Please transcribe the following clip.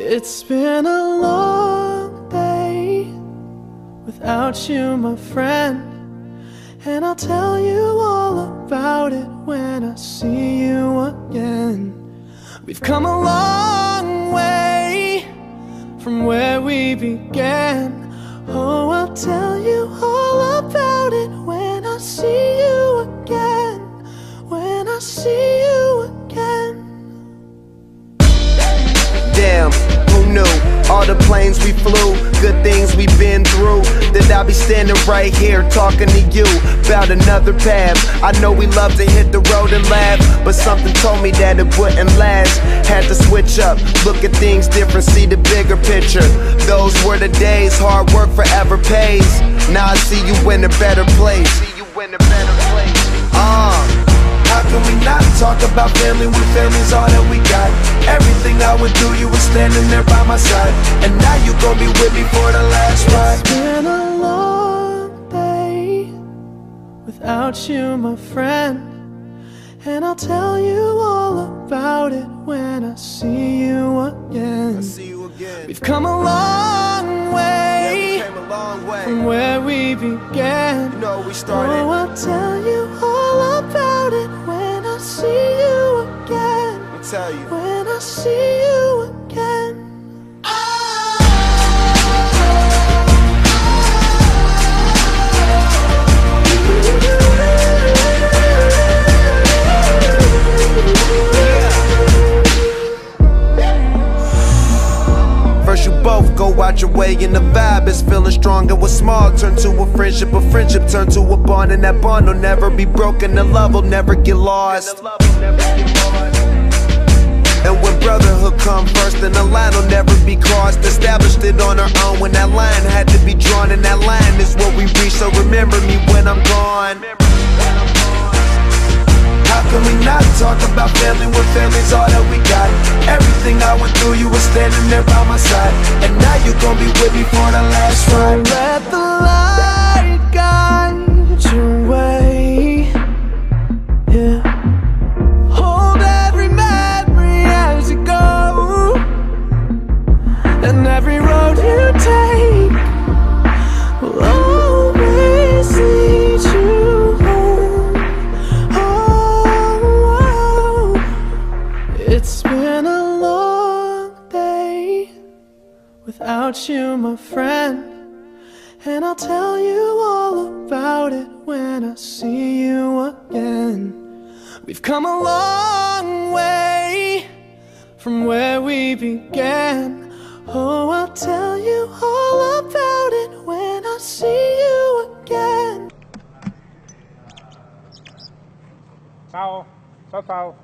It's been a long day without you, my friend, and I'll tell you all about it when I see you again. We've come a long way from where we began. Oh, I'll tell you all about it when I see you again. When I see you again. Damn, who knew? All the planes we flew, good things we've been through, that I'll be standing right here talking to you about another path. I know we love to hit the road and laugh, but something told me that it wouldn't last. Had to switch up, look at things different, see the bigger picture. Those were the days, hard work forever pays. Now I see you in a better place. How can we not talk about family when family's all that we got? Everything I went through, you were standing there by my side, and now you gon' be with me for the last ride. It's been a long day without you, my friend, and I'll tell you all about it when I see you again. We've come a long way, from where we began. You know we started. Oh, I'll tell you all about it when I see you again. I'll tell you. When I see you again. First you both go out your way and the vibe is feeling strong, and what's small turn to a friendship turn to a bond, and that bond will never be broken, the love will never get lost. And when brotherhood come first, then the line will never be crossed. Established it on our own when that line had to be drawn, and that line is what we reach, so remember me when I'm gone. How can we not talk about family when family's all that we got? Everything I went through, you were standing there by my side, and now you gon' be with me for the last ride. Let the light guide your way. Yeah. Hold every memory as you go, and every road you take will always lead you home. Oh, it's been a long day without you, my friend, and I'll tell you all about it when I see you again. We've come a long way from where we began. Oh, I'll tell you all about it when I see you again. Ciao, ciao ciao.